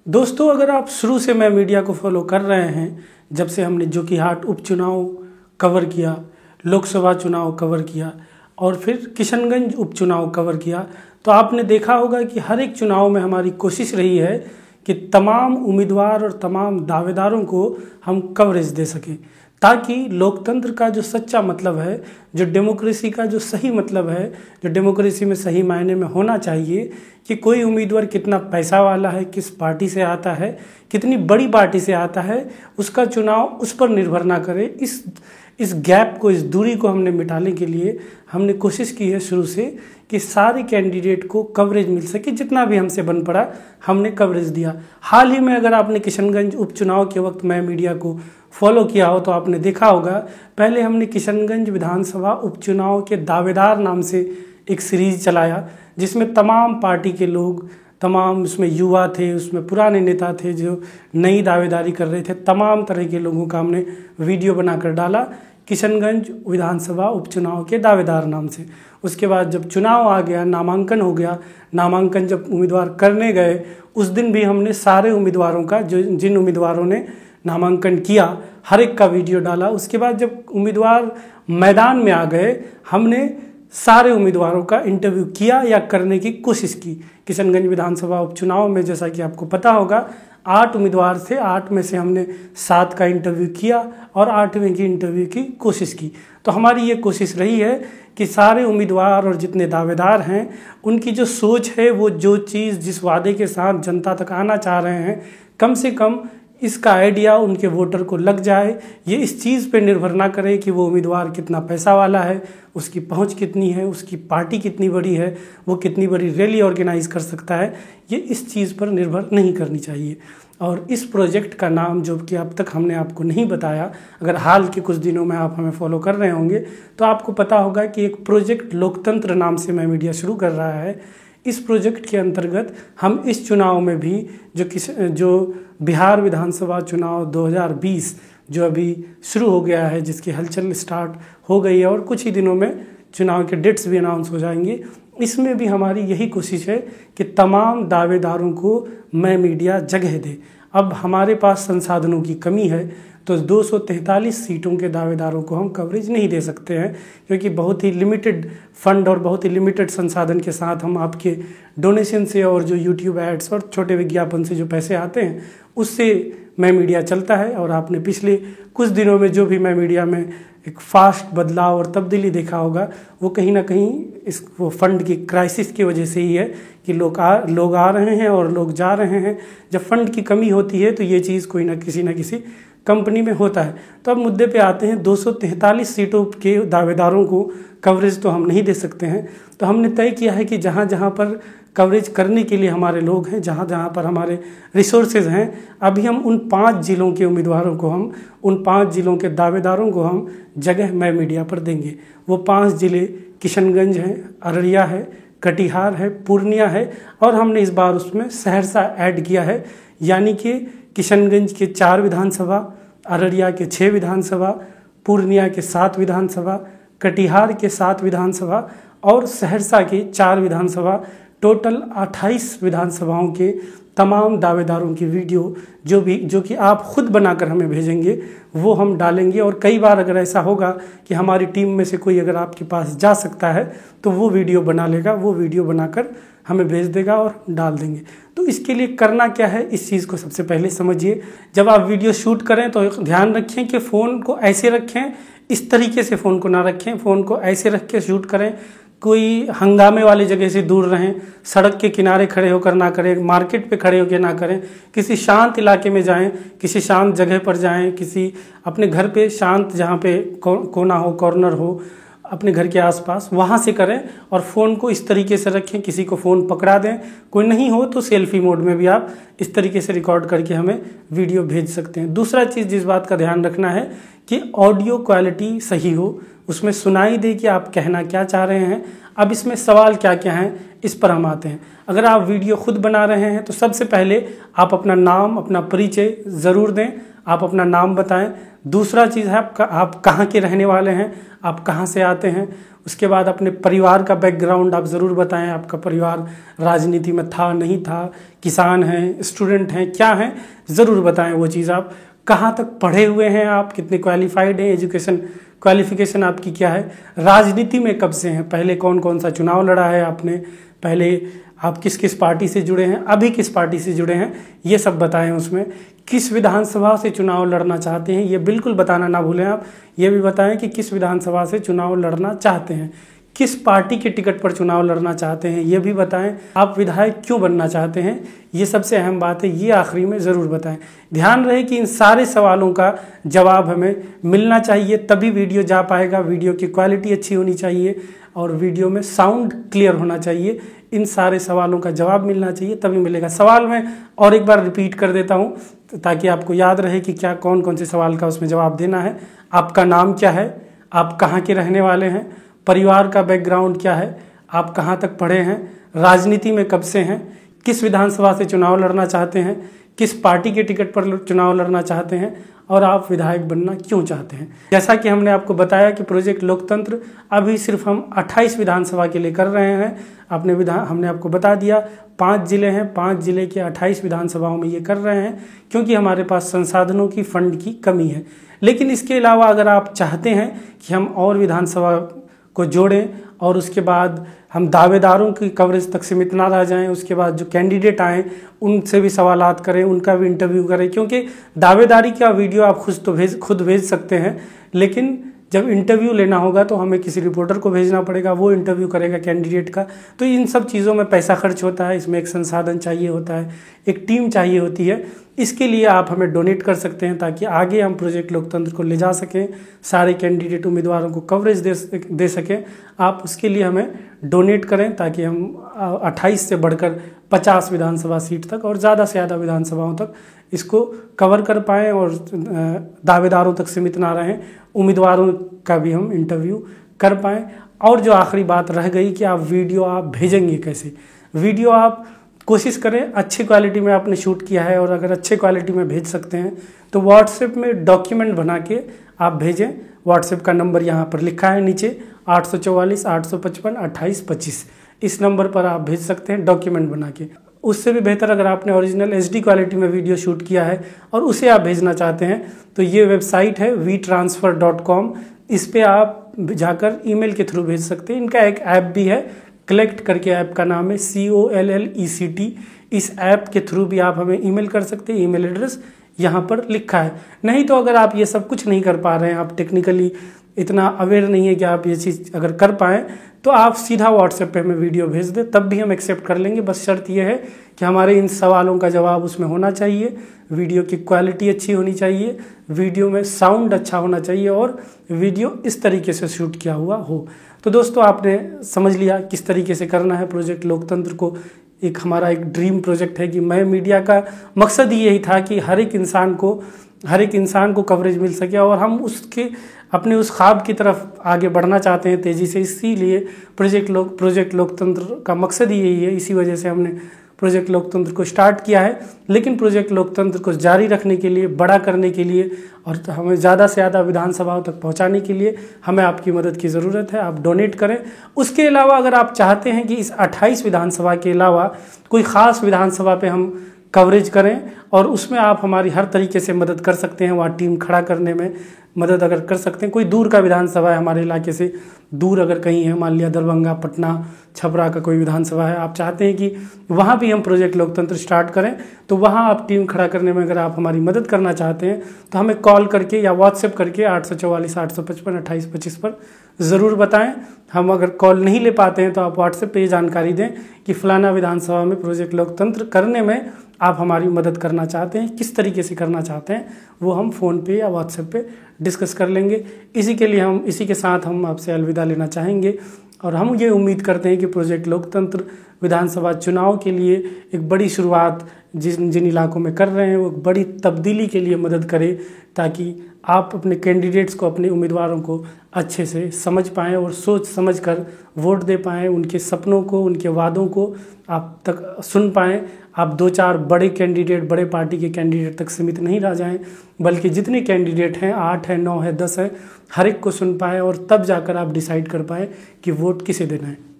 दोस्तों, अगर आप शुरू से मैं मीडिया को फॉलो कर रहे हैं, जब से हमने जोकीहाट उपचुनाव कवर किया, लोकसभा चुनाव कवर किया और फिर किशनगंज उपचुनाव कवर किया, तो आपने देखा होगा कि हर एक चुनाव में हमारी कोशिश रही है कि तमाम उम्मीदवार और तमाम दावेदारों को हम कवरेज दे सकें, ताकि लोकतंत्र का जो सच्चा मतलब है, जो डेमोक्रेसी का जो सही मतलब है, जो डेमोक्रेसी में सही मायने में होना चाहिए कि कोई उम्मीदवार कितना पैसा वाला है, किस पार्टी से आता है, कितनी बड़ी पार्टी से आता है, उसका चुनाव उस पर निर्भर ना करे। इस गैप को, इस दूरी को हमने मिटाने के लिए हमने कोशिश की है शुरू से कि सारे कैंडिडेट को कवरेज मिल सके। जितना भी हमसे बन पड़ा हमने कवरेज दिया। हाल ही में अगर आपने किशनगंज उपचुनाव के वक्त मैं मीडिया को फॉलो किया हो तो आपने देखा होगा, पहले हमने किशनगंज विधानसभा उपचुनाव के दावेदार नाम से एक सीरीज चलाया, जिसमें तमाम पार्टी के लोग, तमाम उसमें युवा थे, उसमें पुराने नेता थे जो नई दावेदारी कर रहे थे, तमाम तरह के लोगों का हमने वीडियो बनाकर डाला किशनगंज विधानसभा उपचुनाव के दावेदार नाम से। उसके बाद जब चुनाव आ गया, नामांकन हो गया, नामांकन जब उम्मीदवार करने गए, उस दिन भी हमने सारे उम्मीदवारों का, जिन उम्मीदवारों ने नामांकन किया, हर एक का वीडियो डाला। उसके बाद जब उम्मीदवार मैदान में आ गए, हमने सारे उम्मीदवारों का इंटरव्यू किया या करने की कोशिश की। किशनगंज विधानसभा उपचुनाव में जैसा कि आपको पता होगा 8 उम्मीदवार थे, 8 में से हमने 7 का इंटरव्यू किया और 8वें की इंटरव्यू की कोशिश की। तो हमारी ये कोशिश रही है कि सारे उम्मीदवार और जितने दावेदार हैं, उनकी जो सोच है, वो जो चीज़ जिस वादे के साथ जनता तक आना चाह रहे हैं, कम से कम इसका आइडिया उनके वोटर को लग जाए। ये इस चीज़ पे निर्भर ना करे कि वो उम्मीदवार कितना पैसा वाला है, उसकी पहुंच कितनी है, उसकी पार्टी कितनी बड़ी है, वो कितनी बड़ी रैली ऑर्गेनाइज कर सकता है। ये इस चीज़ पर निर्भर नहीं करनी चाहिए। और इस प्रोजेक्ट का नाम, जो कि अब तक हमने आपको नहीं बताया, अगर हाल के कुछ दिनों में आप हमें फॉलो कर रहे होंगे तो आपको पता होगा कि एक प्रोजेक्ट लोकतंत्र नाम से मैं मीडिया शुरू कर रहा है। इस प्रोजेक्ट के अंतर्गत हम इस चुनाव में भी जो बिहार विधानसभा चुनाव 2020 जो अभी शुरू हो गया है, जिसकी हलचल स्टार्ट हो गई है और कुछ ही दिनों में चुनाव के डेट्स भी अनाउंस हो जाएंगे, इसमें भी हमारी यही कोशिश है कि तमाम दावेदारों को मैं मीडिया जगह दे। अब हमारे पास संसाधनों की कमी है, तो 243 सीटों के दावेदारों को हम कवरेज नहीं दे सकते हैं, क्योंकि बहुत ही लिमिटेड फंड और बहुत ही लिमिटेड संसाधन के साथ हम आपके डोनेशन से और जो यूट्यूब एड्स और छोटे विज्ञापन से जो पैसे आते हैं, उससे मैं मीडिया चलता है। और आपने पिछले कुछ दिनों में जो भी मैं मीडिया में एक फास्ट बदलाव और तब्दीली देखा होगा, वो कहीं ना कहीं वो फंड की क्राइसिस की वजह से ही है कि लोग आ रहे हैं और लोग जा रहे हैं। जब फंड की कमी होती है तो ये चीज़ कोई ना किसी कंपनी में होता है। तो अब मुद्दे पे आते हैं, 243 सीटों के दावेदारों को कवरेज तो हम नहीं दे सकते हैं। तो हमने तय किया है कि जहाँ जहाँ पर कवरेज करने के लिए हमारे लोग हैं, जहाँ जहाँ पर हमारे रिसोर्सेज हैं, अभी हम उन 5 जिलों के उम्मीदवारों को, हम उन 5 जिलों के दावेदारों को हम जगह मैं मीडिया पर देंगे। वो 5 जिले किशनगंज हैं, अररिया है, कटिहार है, पूर्णिया है और हमने इस बार उसमें सहरसा ऐड किया है। यानी कि किशनगंज के 4 विधानसभा, अररिया के 6 विधानसभा, पूर्णिया के 7 विधानसभा, कटिहार के 7 विधानसभा और सहरसा के 4 विधानसभा, टोटल 28 विधानसभाओं के तमाम दावेदारों की वीडियो जो कि आप खुद बनाकर हमें भेजेंगे, वो हम डालेंगे। और कई बार अगर ऐसा होगा कि हमारी टीम में से कोई अगर आपके पास जा सकता है तो वो वीडियो बना लेगा, वो वीडियो बनाकर हमें भेज देगा और डाल देंगे। तो इसके लिए करना क्या है, इस चीज़ को सबसे पहले समझिए। जब आप वीडियो शूट करें तो ध्यान रखें कि फ़ोन को ऐसे रखें, इस तरीके से फ़ोन को ना रखें, फ़ोन को ऐसे रख के शूट करें। कोई हंगामे वाली जगह से दूर रहें, सड़क के किनारे खड़े होकर ना करें, मार्केट पे खड़े होकर ना करें, किसी शांत इलाके में जाएं, किसी शांत जगह पर जाएं, किसी अपने घर पे शांत जहाँ पे कोना हो, कॉर्नर हो अपने घर के आसपास, वहाँ से करें। और फ़ोन को इस तरीके से रखें, किसी को फ़ोन पकड़ा दें, कोई नहीं हो तो सेल्फी मोड में भी आप इस तरीके से रिकॉर्ड करके हमें वीडियो भेज सकते हैं। दूसरा चीज़ जिस बात का ध्यान रखना है कि ऑडियो क्वालिटी सही हो, उसमें सुनाई दे कि आप कहना क्या चाह रहे हैं। अब इसमें सवाल क्या क्या हैं, इस पर हम आते हैं। अगर आप वीडियो खुद बना रहे हैं तो सबसे पहले आप अपना नाम, अपना परिचय ज़रूर दें। आप अपना नाम बताएं। दूसरा चीज़ है आप कहाँ के रहने वाले हैं, आप कहाँ से आते हैं। उसके बाद अपने परिवार का बैकग्राउंड आप ज़रूर बताएं, आपका परिवार राजनीति में था नहीं था, किसान हैं, स्टूडेंट हैं, क्या हैं, ज़रूर बताएं वो चीज़। आप कहाँ तक पढ़े हुए हैं, आप कितने क्वालिफाइड हैं, एजुकेशन क्वालिफिकेशन आपकी क्या है, राजनीति में कब से हैं, पहले कौन कौन सा चुनाव लड़ा है आपने, पहले आप किस किस पार्टी से जुड़े हैं, अभी किस पार्टी से जुड़े हैं, ये सब बताएं। उसमें किस विधानसभा से चुनाव लड़ना चाहते हैं ये बिल्कुल बताना ना भूलें। आप ये भी बताएं कि किस विधानसभा से चुनाव लड़ना चाहते हैं, किस पार्टी के टिकट पर चुनाव लड़ना चाहते हैं ये भी बताएं। आप विधायक क्यों बनना चाहते हैं, ये सबसे अहम बात है, ये आखिरी में ज़रूर बताएं। ध्यान रहे कि इन सारे सवालों का जवाब हमें मिलना चाहिए, तभी वीडियो जा पाएगा। वीडियो की क्वालिटी अच्छी होनी चाहिए और वीडियो में साउंड क्लियर होना चाहिए। इन सारे सवालों का जवाब मिलना चाहिए, तभी मिलेगा। सवाल मैं और एक बार रिपीट कर देता हूँ ताकि आपको याद रहे कि क्या कौन कौन से सवाल का उसमें जवाब देना है। आपका नाम क्या है, आप कहाँ के रहने वाले हैं, परिवार का बैकग्राउंड क्या है, आप कहाँ तक पढ़े हैं, राजनीति में कब से हैं, किस विधानसभा से चुनाव लड़ना चाहते हैं, किस पार्टी के टिकट पर चुनाव लड़ना चाहते हैं और आप विधायक बनना क्यों चाहते हैं। जैसा कि हमने आपको बताया कि प्रोजेक्ट लोकतंत्र अभी सिर्फ हम 28 विधानसभा के लिए कर रहे हैं। हमने आपको बता दिया 5 जिले हैं, 5 जिले के 28 विधानसभाओं में ये कर रहे हैं क्योंकि हमारे पास संसाधनों की फंड की कमी है। लेकिन इसके अलावा अगर आप चाहते हैं कि हम और विधानसभा को जोड़ें और उसके बाद हम दावेदारों की कवरेज तक सीमित ना रह जाएं, उसके बाद जो कैंडिडेट आएँ उनसे भी सवालात करें, उनका भी इंटरव्यू करें, क्योंकि दावेदारी का वीडियो आप खुद भेज सकते हैं, लेकिन जब इंटरव्यू लेना होगा तो हमें किसी रिपोर्टर को भेजना पड़ेगा, वो इंटरव्यू करेगा कैंडिडेट का। तो इन सब चीज़ों में पैसा खर्च होता है, इसमें एक संसाधन चाहिए होता है, एक टीम चाहिए होती है। इसके लिए आप हमें डोनेट कर सकते हैं ताकि आगे हम प्रोजेक्ट लोकतंत्र को ले जा सकें, सारे कैंडिडेट उम्मीदवारों को कवरेज दे सकें। आप उसके लिए हमें डोनेट करें ताकि हम 28 से बढ़कर 50 विधानसभा सीट तक और ज़्यादा से ज़्यादा विधानसभाओं तक इसको कवर कर पाएँ और दावेदारों तक सीमित ना रहें, उम्मीदवारों का भी हम इंटरव्यू कर पाएँ। और जो आखिरी बात रह गई कि आप वीडियो आप भेजेंगे कैसे। वीडियो आप कोशिश करें अच्छी क्वालिटी में आपने शूट किया है और अगर अच्छे क्वालिटी में भेज सकते हैं तो व्हाट्सएप में डॉक्यूमेंट बना के आप भेजें। व्हाट्सएप का नंबर यहाँ पर लिखा है नीचे 844 855 2825, इस नंबर पर आप भेज सकते हैं डॉक्यूमेंट बना के। उससे भी बेहतर अगर आपने ओरिजिनल HD क्वालिटी में वीडियो शूट किया है और उसे आप भेजना चाहते हैं तो ये वेबसाइट है vtransfer.com, इस पर आप जाकर ईमेल के थ्रू भेज सकते हैं। इनका एक ऐप भी है, कलेक्ट करके ऐप का नाम है COLLECT। इस ऐप के थ्रू भी आप हमें ईमेल कर सकते हैं, ईमेल एड्रेस यहाँ पर लिखा है। नहीं तो अगर आप ये सब कुछ नहीं कर पा रहे हैं, आप टेक्निकली इतना अवेयर नहीं है कि आप ये चीज़ अगर कर पाएँ तो आप सीधा व्हाट्सएप पे हमें वीडियो भेज दें, तब भी हम एक्सेप्ट कर लेंगे। बस शर्त यह है कि हमारे इन सवालों का जवाब उसमें होना चाहिए, वीडियो की क्वालिटी अच्छी होनी चाहिए, वीडियो में साउंड अच्छा होना चाहिए और वीडियो इस तरीके से शूट किया हुआ हो। तो दोस्तों आपने समझ लिया किस तरीके से करना है प्रोजेक्ट लोकतंत्र को। एक हमारा एक ड्रीम प्रोजेक्ट है कि मैं मीडिया का मकसद ही यही था कि हर एक इंसान को कवरेज मिल सके और हम उसके अपने उस ख्वाब की तरफ आगे बढ़ना चाहते हैं तेज़ी से। इसीलिए प्रोजेक्ट लोकतंत्र का मकसद ही यही है, इसी वजह से हमने प्रोजेक्ट लोकतंत्र को स्टार्ट किया है। लेकिन प्रोजेक्ट लोकतंत्र को जारी रखने के लिए, बड़ा करने के लिए और हमें ज़्यादा से ज़्यादा विधानसभाओं तक पहुंचाने के लिए हमें आपकी मदद की ज़रूरत है। आप डोनेट करें। उसके अलावा अगर आप चाहते हैं कि इस 28 विधानसभा के अलावा कोई ख़ास विधानसभा पे हम कवरेज करें और उसमें आप हमारी हर तरीके से मदद कर सकते हैं, वहाँ टीम खड़ा करने में मदद अगर कर सकते हैं। कोई दूर का विधानसभा है, हमारे इलाके से दूर अगर कहीं है, मान लिया दरभंगा, पटना, छपरा का कोई विधानसभा है, आप चाहते हैं कि वहाँ भी हम प्रोजेक्ट लोकतंत्र स्टार्ट करें, तो वहाँ आप टीम खड़ा करने में अगर आप हमारी मदद करना चाहते हैं तो हमें कॉल करके या व्हाट्सएप करके 844 855 2825 पर ज़रूर बताएं। हम अगर कॉल नहीं ले पाते हैं तो आप व्हाट्सएप पे जानकारी दें कि फ़लाना विधानसभा में प्रोजेक्ट लोकतंत्र करने में आप हमारी मदद करना चाहते हैं, किस तरीके से करना चाहते हैं, वो हम फ़ोन पे या व्हाट्सएप पे डिस्कस कर लेंगे। इसी के साथ हम आपसे अलविदा लेना चाहेंगे और हम ये उम्मीद करते हैं कि प्रोजेक्ट लोकतंत्र विधानसभा चुनाव के लिए एक बड़ी शुरुआत जिन इलाकों में कर रहे हैं वो एक बड़ी तब्दीली के लिए मदद करे, ताकि आप अपने कैंडिडेट्स को, अपने उम्मीदवारों को अच्छे से समझ पाएँ और सोच समझ कर वोट दे पाएँ, उनके सपनों को, उनके वादों को आप तक सुन पाएँ। आप 2-4 बड़े कैंडिडेट, बड़े पार्टी के कैंडिडेट तक सीमित नहीं रह जाएँ, बल्कि जितने कैंडिडेट हैं, 8 हैं, 9 हैं, 10 हैं, हर एक को सुन पाएँ और तब जाकर आप डिसाइड कर पाएँ कि वोट किसे देना है।